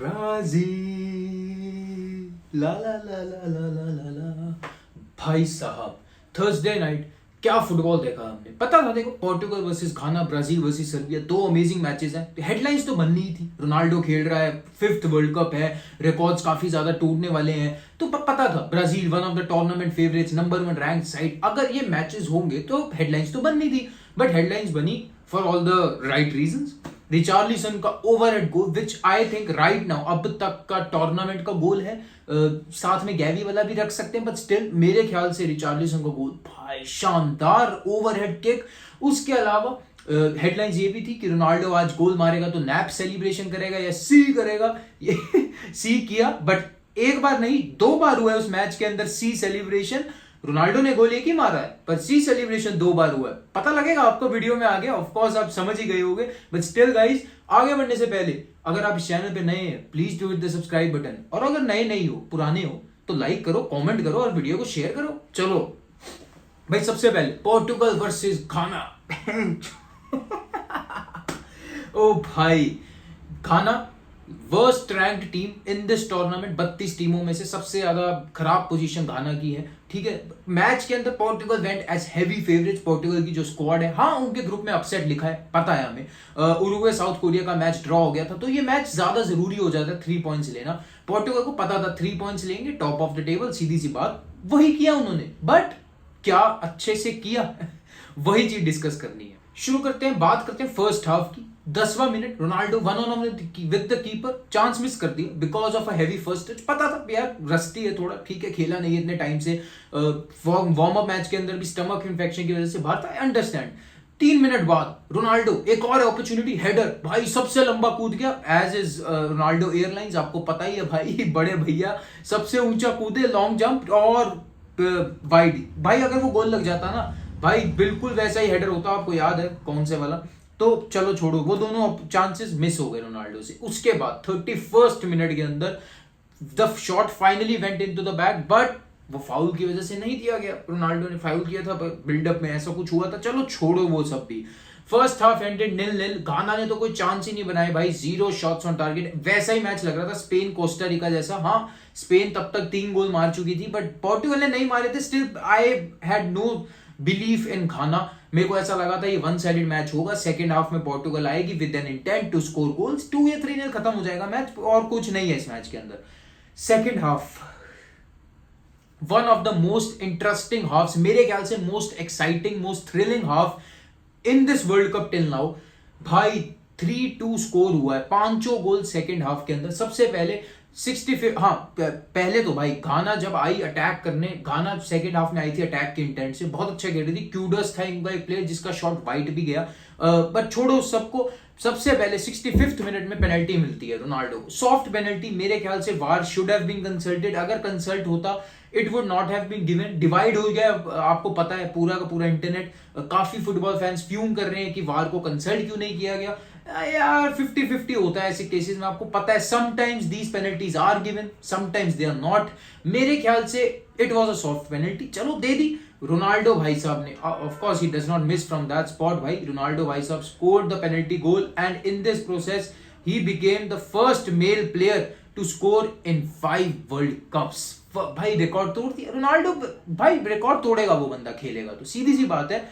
Brazil ला ला ला ला ला ला ला ला। भाई साहब Thursday night क्या फुटबॉल देखा हमने। पता था देखो, पोर्टुगल वर्सेस घाना, ब्राजील वर्सेस सर्बिया, दो अमेजिंग मैचेस हैं। हेडलाइंस तो बननी ही थी, रोनाल्डो खेल रहा है, 5th वर्ल्ड कप है, रिकॉर्ड्स काफी ज्यादा टूटने वाले हैं। तो पता था Brazil one of the tournament favourites, number 1 rank side, अगर ये मैचेस होंगे तो हेडलाइंस तो बननी थी। बट हेडलाइंस बनी for all the right reasons. Richarlison का overhead goal, which I think right now अब तक का टूर्नामेंट का गोल है। साथ में गैवी वाला भी रख सकते हैं, बट स्टिल मेरे ख्याल से रिचार्लिसन का गोल, भाई शानदार ओवरहेड किक। उसके अलावा हेडलाइंस ये भी थी कि रोनाल्डो आज गोल मारेगा तो नैप सेलिब्रेशन करेगा या सी करेगा। ये सी किया, बट एक बार नहीं 2 बार हुआ है उस मैच के अंदर सी सेलिब्रेशन। रोनाल्डो ने गोल एक ही मारा है, पर सी सेलिब्रेशन 2 बार हुआ है। पता लगेगा आपको वीडियो में आगे, ऑफ कोर्स आप समझ ही गए होंगे। बट स्टिल गाइस, आगे बढ़ने से पहले अगर आप इस चैनल पे नए हैं, please do hit the subscribe button. और अगर नए नहीं हो, पुराने हो, तो लाइक करो, कमेंट करो और वीडियो को शेयर करो। चलो भाई, सबसे पहले पोर्टुगल वर्सेस घाना। ओ भाई, Ghana worst ranked team in this tournament. 32 टीमों में से सबसे ज्यादा खराब पोजीशन घाना की है। ठीक है, मैच के अंदर Portugal went as heavy favourites. Portugal की जो स्क्वाड है, हाँ उनके ग्रुप में अपसेट लिखा है, पता है हमें। उरुग्वे साउथ कोरिया का मैच ड्रॉ हो गया था, तो ये मैच ज्यादा जरूरी हो जाता है 3 पॉइंट्स लेना। पोर्टुगल को पता था 3 पॉइंट्स लेंगे, टॉप ऑफ द टेबल, सीधी सी बात। वही किया उन्होंने, बट क्या अच्छे से किया वही चीज डिस्कस करनी है। शुरू करते हैं, बात करते हैं फर्स्ट हाफ की। 10वां minute, Ronaldo 1-on-1 with the keeper, chance miss कर दिया because of a heavy first touch. पता था यार रस्टी है थोड़ा, ठीक है, खेला नहीं इतने टाइम से, वार्म अप मैच के अंदर भी स्टमक इन्फेक्शन की वजह से बाहर था, आई अंडरस्टैंड। 3 मिनट बाद रोनाल्डो एक और अपॉर्चुनिटी, हेडर, भाई सबसे लंबा कूद गया, एज इज रोनाल्डो एयरलाइंस, आपको पता ही है भाई, बड़े भैया सबसे ऊंचा कूदे, लॉन्ग जंप और वाइड। भाई अगर वो गोल लग जाता ना भाई, बिल्कुल वैसा ही हेडर होता, आपको याद है कौन से वाला। तो चलो छोड़ो, वो दोनों चांसेस मिस हो गए रोनाल्डो से। उसके बाद 31st मिनट के अंदर the shot finally went into the back, but वो फाउल की वजह से नहीं दिया गया। रोनाल्डो ने फाउल किया था, बिल्डअप में ऐसा कुछ हुआ था। चलो छोड़ो वो सब भी। First half ended 0-0। घाना ने तो कोई चांस ही नहीं बनाए भाई, 0 शॉट्स ऑन टारगेट। वैसा ही मैच लग रहा था स्पेन कोस्टा रिका जैसा। हाँ, स्पेन तब तक 3 गोल मार चुकी थी, बट पोर्टुगल ने नहीं मारे थे। Still I had no belief in Ghana. मेरे को ऐसा लगा था ये 1 साइडेड मैच होगा, सेकंड हाफ में पोर्टुगल आएगी with an intent to score goals, 2 या 3-0 खत्म हो जाएगा मैच, और कुछ नहीं है इस मैच के अंदर। Second half one of the most interesting halfs, मेरे ख्याल से most exciting, most thrilling half in this world cup till now. भाई 3-2 स्कोर हुआ है, 5 गोल सेकंड हाफ के अंदर। सबसे पहले 65, हाँ पहले तो भाई घाना जब आई अटैक करने, घाना सेकंड हाफ में आई थी अटैक के इंटेंट से, बहुत अच्छा खेल रही थी। क्यूडस था इनका एक प्लेयर जिसका शॉट वाइट भी गया, बट छोड़ो सबको। सबसे पहले 65th मिनट में पेनल्टी मिलती है रोनाल्डो को, सॉफ्ट पेनल्टी। मेरे ख्याल से VAR should have been consulted, अगर कंसल्ट होता it would not have been given. Divide हो गया, आपको पता है पूरा का पूरा इंटरनेट, काफी फुटबॉल फैंस फ्यूम कर रहे हैं कि वार को कंसल्ट क्यों नहीं किया गया। यार 50-50 होता है ऐसे केसेस में, आपको पता है। Sometimes these penalties are given, sometimes they are not. मेरे ख्याल से it was a soft penalty, चलो दे दी। रोनाल्डो भाई साहब ने, of course he does not miss from that spot. भाई रोनाल्डो भाई साहब scored the penalty goal, and in this process he became the first male player to score in 5 world cups. भाई रिकॉर्ड तोड़ दिया Ronaldo, भाई record तोड़ेगा वो बंदा, खेलेगा तो, सीधी सी बात है।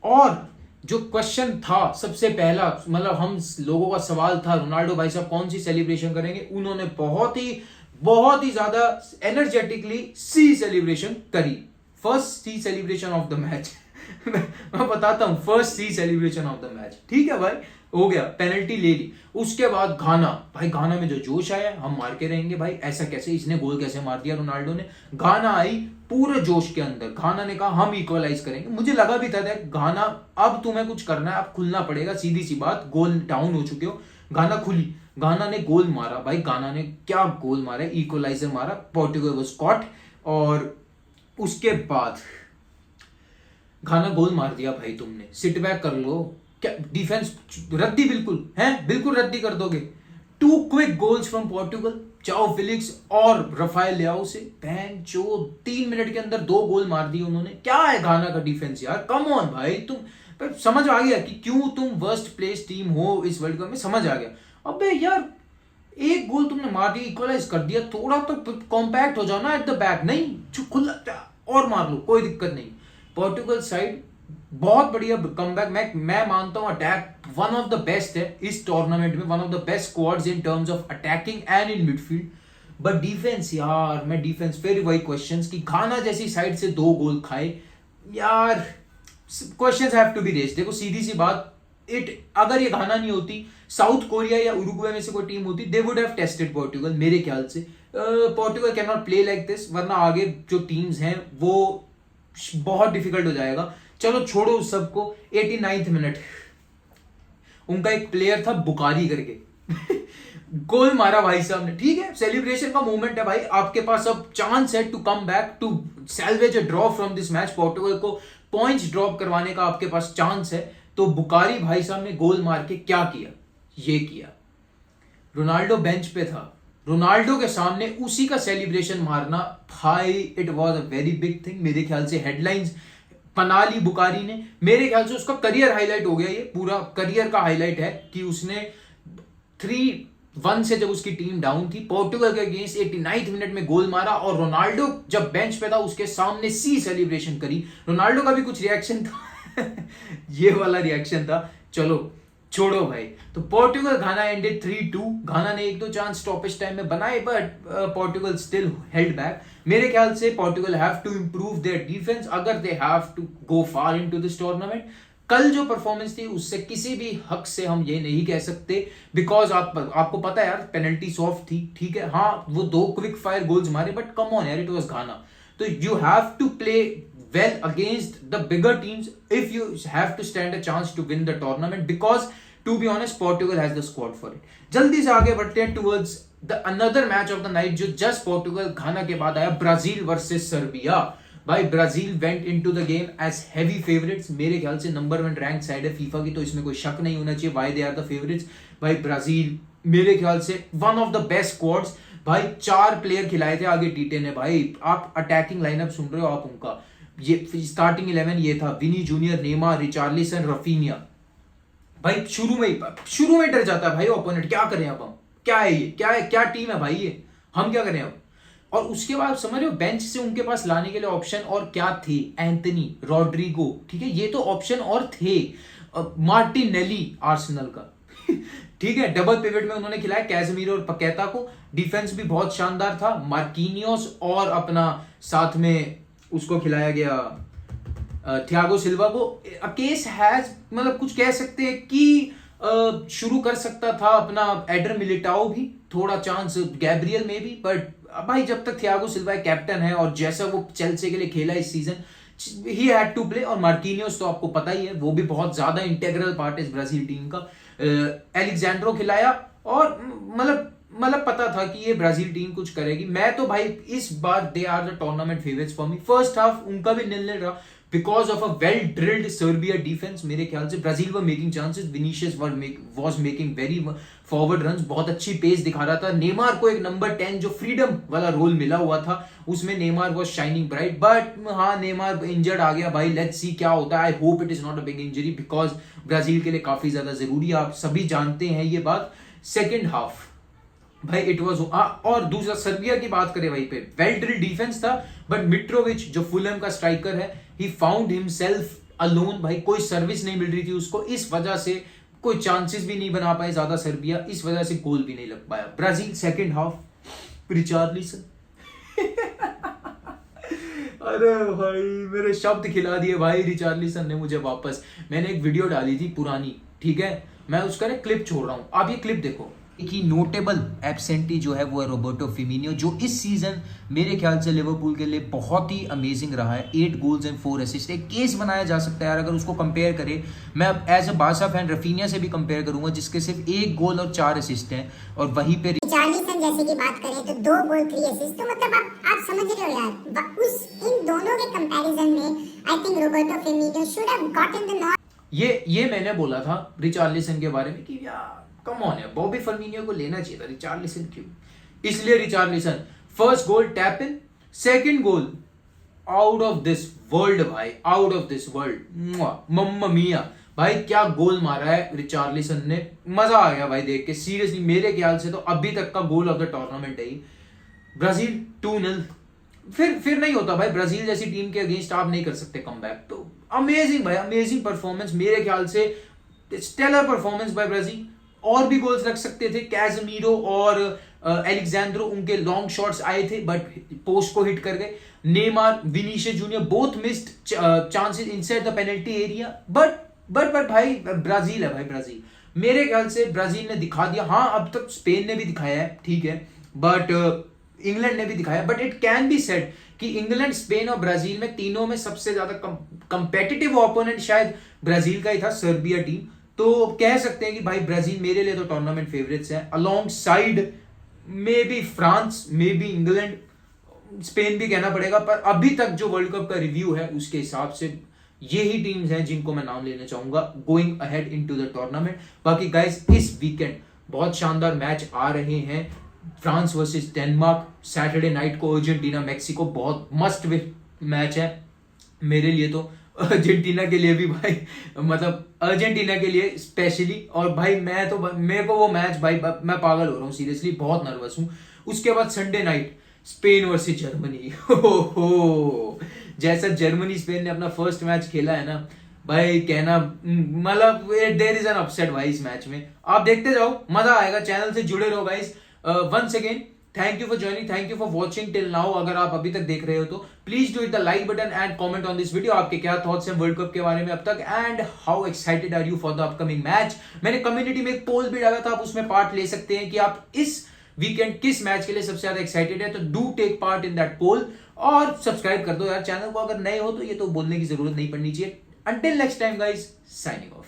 और जो क्वेश्चन था सबसे पहला, मतलब हम लोगों का सवाल था रोनाल्डो भाई साहब कौन सी सेलिब्रेशन करेंगे, उन्होंने बहुत ही ज्यादा एनर्जेटिकली सी सेलिब्रेशन करी। फर्स्ट सी सेलिब्रेशन ऑफ द मैच। मैं बताता हूं, फर्स्ट सी सेलिब्रेशन ऑफ द मैच, ठीक है भाई, हो गया, पेनल्टी ले ली। उसके बाद घाना, भाई घाना में जो जोश आया, हम मार के रहेंगे भाई, ऐसा कैसे, इसने गोल कैसे मार दिया रोनाल्डो ने। घाना आई पूरे जोश के अंदर, घाना ने कहा हम इक्वलाइज करेंगे। मुझे लगा भी था घाना अब तुम्हें कुछ करना है, अब खुलना पड़ेगा, सीधी सी बात, गोल डाउन हो चुके हो। घाना खुली, घाना ने गोल मारा भाई, घाना ने क्या गोल मारा, इक्वलाइजर मारा, पोर्टुगल वाज कॉट। और उसके बाद घाना गोल मार दिया भाई, तुमने सिट बैक कर लो, क्या डिफेंस रद्दी, बिल्कुल है, बिल्कुल रद्दी कर दोगे। 2 क्विक गोल्स फ्रॉम पोर्टुगल, जाओ फिलिक्स और रफाएल लियाओ से, बहन जो 3 मिनट के अंदर 2 गोल मार दिए उन्होंने। क्या है घाना का डिफेंस यार, कम ऑन भाई। तुम समझ आ गया कि क्यों तुम वर्स्ट प्लेस टीम हो इस वर्ल्ड कप में, समझ आ गया। अबे यार एक गोल तुमने मार दिया, इक्वलाइज कर दिया, थोड़ा तो कॉम्पैक्ट हो जाओ ना एट द बैक, नहीं जो खुला और मार लो, कोई दिक्कत नहीं। पोर्टुगल साइड बहुत बढ़िया कमबैक, मैं मानता हूं attack one of the best है इस टूर्नामेंट में, one of the best squads in terms of attacking and in midfield. But defence यार, मैं डिफेंस फिर वही क्वेश्चंस कि घाना जैसी साइड से 2 गोल खाए यार, questions have to be raised. देखो सीधी सी बात, अगर ये घाना नहीं होती, साउथ कोरिया या उरुग्वे में से कोई टीम होती, they would have tested Portugal मेरे ख्याल से। Portugal can not play like this, वरना आगे जो टीम्स हैं वो बहुत डिफिकल्ट हो जाएगा। चलो छोड़ो उस सबको। 89th मिनट उनका एक प्लेयर था बुकारी करके गोल मारा भाई साहब ने, ठीक है सेलिब्रेशन का मोमेंट है भाई, आपके पास अब चांस है to come back to salvage a draw from this match, Portugal को पॉइंट्स ड्रॉप करवाने का आपके पास चांस है। तो बुकारी भाई साहब ने गोल मार के क्या किया, ये किया। रोनाल्डो बेंच पे था, रोनाल्डो के सामने उसी का सेलिब्रेशन मारना भाई, it was a very big thing. मेरे ख्याल से हेडलाइंस बना ली बुकारी ने, मेरे ख्याल से उसका करियर हाईलाइट हो गया, ये पूरा करियर का हाईलाइट है कि उसने 3-1 से जब उसकी टीम डाउन थी पोर्टुगल के अगेंस्ट 89th मिनट में गोल मारा, और रोनाल्डो जब बेंच पे था उसके सामने सेलिब्रेशन करी। रोनाल्डो का भी कुछ रिएक्शन था ये वाला रिएक्शन था। चलो छोड़ो भाई। तो पोर्टुगल घाना एंडेड 3-2। घाना ने 1-2 चांस स्टॉपेज टाइम में बनाए, but Portugal still held back. मेरे ख्याल से Portugal have to improve their defence अगर they have to go far into this tournament. कल जो परफॉर्मेंस थी उससे किसी भी हक से हम ये नहीं कह सकते, बिकॉज आपको पता है यार पेनल्टी सॉफ्ट थी, ठीक है, हाँ वो 2 क्विक फायर गोल्स मारे, बट कम ऑन यार, इट वाज घाना। तो you have to play well against the bigger teams if you have to stand a chance to win the tournament, because to be honest Portugal has the squad for it. जल्दी से आगे बढ़ते हैं towards the another match of the night जो just Portugal घाना के बाद आया, Brazil versus Serbia. भाई Brazil went into the game as heavy favorites, मेरे ख्याल से नंबर 1 रैंक साइड है फीफा की, तो इसमें कोई शक नहीं होना चाहिए why they are the favorites। भाई ब्राजील मेरे ख्याल से one of the best squads, भाई 4 प्लेयर खिलाए थे आगे टीटे ने। भाई आप अटैकिंग लाइनअप सुन रहे हो आप उनका, ये स्टार्टिंग 11 ये था, विनी जूनियर, नेमार, रिचार्लिसन, रफीनिया। भाई शुरू में डर जाता है भाई ओपोनेंट, क्या करें अब हम, क्या है ये, क्या टीम है भाई ये, हम क्या करें अब। और उसके बाद समझ रहे हो बेंच से उनके पास लाने के लिए ऑप्शन और क्या थे, एंथनी, रॉड्रिगो, ठीक है ये तो ऑप्शन और थे, मार्टिनेली आर्सेनल का ठीक है, डबल पिवट में उन्होंने खिलाया कैज़मीरो और पकेता को, डिफेंस भी बहुत शानदार था, मार्किनियोस और अपना साथ में उसको खिलाया गया थियागो सिल्वा को। केस हैज मतलब कुछ कह सकते हैं कि शुरू कर सकता था अपना एडर मिलिटाओ भी, थोड़ा चांस गैब्रियल में भी, बट भाई जब तक थियागो सिल्वा कैप्टन है और जैसा वो चेल्सी के लिए खेला इस season, he had to play. और मार्किनियोस तो आपको पता ही है वो भी बहुत ज्यादा इंटेग्रल पार्ट है इस ब्राजील टीम का। एलेक्जेंड्रो खिलाया और मतलब पता था कि ये ब्राजील टीम कुछ करेगी। मैं तो भाई इस बार they are the tournament favourites for me. First half उनका भी निल रहा because of a well drilled Serbia defence. मेरे ख्याल से Brazil were making chances, Vinicius was making very forward runs, बहुत अच्छी पेस दिखा रहा था। नेमार को एक नंबर 10 जो फ्रीडम वाला रोल मिला हुआ था उसमें Neymar was shining bright, but हाँ नेमार इंजर्ड आ गया भाई, लेट्स सी क्या होता है। I hope it is not a big injury because Brazil के लिए काफी ज्यादा जरूरी है, आप सभी जानते हैं ये बात। सेकेंड हाफ भाई इट वाज, और दूसरा सर्बिया की बात करें वहीं पे वेल ड्रिल्ड डिफेंस था, बट मिट्रोविच जो फुलहैम का स्ट्राइकर है, ही फाउंड हिमसेल्फ अलोन। भाई कोई सर्विस नहीं मिल रही थी उसको, इस वजह से कोई चांसेस भी नहीं बना पाए ज्यादा सर्बिया, इस वजह से गोल भी नहीं लग पाया। ब्राजील सेकंड हाफ रिचार्लिसन अरे भाई मेरे शब्द खिला दिए भाई रिचार्लिसन ने मुझे वापस। मैंने एक वीडियो डाली थी पुरानी, ठीक है, मैं उसका ना क्लिप छोड़ रहा हूं, आप ये क्लिप देखो। एक ही नोटेबल एब्सेंटी जो है वो है रोबर्टो फिमिनियो, जो इस सीजन मेरे ख्याल से लिवरपूल के लिए बहुत ही अमेजिंग रहा है। 8 गोल्स एंड 4 असिस्ट। एक केस बनाया जा सकता है यार अगर उसको कंपेयर करें, मैं अब as a Barca fan Raphinha से भी कंपेयर करूंगा जिसके सिर्फ 1 गोल और 4 असिस्ट हैं, और वहीं पे रिचार्लिसन जैसे की बात करें तो 2 गोल 3 असिस्ट, तो मतलब आप समझ रहे हो यार, उस इन दोनों के कंपैरिजन में I think Roberto Firmino should have gotten the nod. ये मैंने बोला था रिचार्लिसन के बारे में कि यार कम ऑन यार, बॉबी फर्मिनियो को लेना चाहिए था, रिचार्लिसन क्यों। इसलिए Richarlison first goal tap in, second goal out of this world भाई, आउट ऑफ दिस वर्ल्ड, मम्मा मिया भाई क्या गोल मारा है रिचार्लिसन ने, मजा आ गया भाई देख के सीरियसली। मेरे ख्याल से तो अभी तक का गोल ऑफ द टूर्नामेंट है। ब्राजील 2-0 फिर नहीं होता भाई, ब्राजील जैसी टीम के अगेंस्ट आप नहीं कर सकते कमबैक। तो अमेजिंग भाई, अमेजिंग परफॉर्मेंस मेरे ख्याल से, स्टेलर परफॉर्मेंस बाय ब्राजील। और भी गोल्स लग सकते थे, कैजमीरो और एलेक्जेंड्रो उनके लॉन्ग शॉट्स आए थे बट पोस्ट को हिट कर गए। Neymar, Vinicius junior both missed chances inside the penalty area, but भाई ब्राजील है भाई, ब्राजील मेरे ख्याल से ब्राजील ने दिखा दिया। हाँ अब तक स्पेन ने भी दिखाया है ठीक है, बट इंग्लैंड ने भी दिखाया, but it can be said कि इंग्लैंड, स्पेन और ब्राजील में तीनों में सबसे ज्यादा कंपेटिटिव ओपोनेंट शायद ब्राजील का ही था, सर्बिया टीम। तो कह सकते हैं कि भाई ब्राजील मेरे लिए तो टूर्नामेंट फेवरेट्स है, along side may be France, may be England, Spain भी कहना पड़ेगा। पर अभी तक जो वर्ल्ड कप का रिव्यू है उसके हिसाब से यही टीम्स हैं जिनको मैं नाम लेना चाहूंगा going ahead into the tournament. बाकी गाइस इस वीकेंड बहुत शानदार मैच आ रहे हैं, France versus Denmark, Saturday night को अर्जेंटीना मैक्सिको, बहुत मस्ट मैच है मेरे लिए तो, अर्जेंटीना के लिए भी भाई, मतलब अर्जेंटीना के लिए स्पेशली। और भाई मैं तो, मेरे को वो मैच भाई मैं पागल हो रहा हूँ सीरियसली, बहुत नर्वस हूँ। उसके बाद Sunday night Spain versus Germany, हो जैसा जर्मनी स्पेन ने अपना फर्स्ट मैच खेला है ना भाई, कहना मतलब देयर इज एन अपसेट भाई इस मैच में। आप देखते जाओ, मजा आएगा, चैनल से जुड़े रहो guys. Once again thank you for joining, thank you for watching till now. अगर आप अभी तक देख रहे हो तो please do it the like button and comment on this video. आपके क्या थॉट्स हैं वर्ल्ड कप के बारे में अब तक, and how excited are you for the upcoming match. मैंने कम्युनिटी में एक पोल भी डाला था, आप उसमें पार्ट ले सकते हैं कि आप इस वीकेंड किस मैच के लिए सबसे ज्यादा एक्साइटेड है, तो do take part in that poll. और सब्सक्राइब कर दो यार चैनल को, अगर नए हो तो ये तो बोलने की जरूरत नहीं पड़नी चाहिए। Until next time guys, signing off.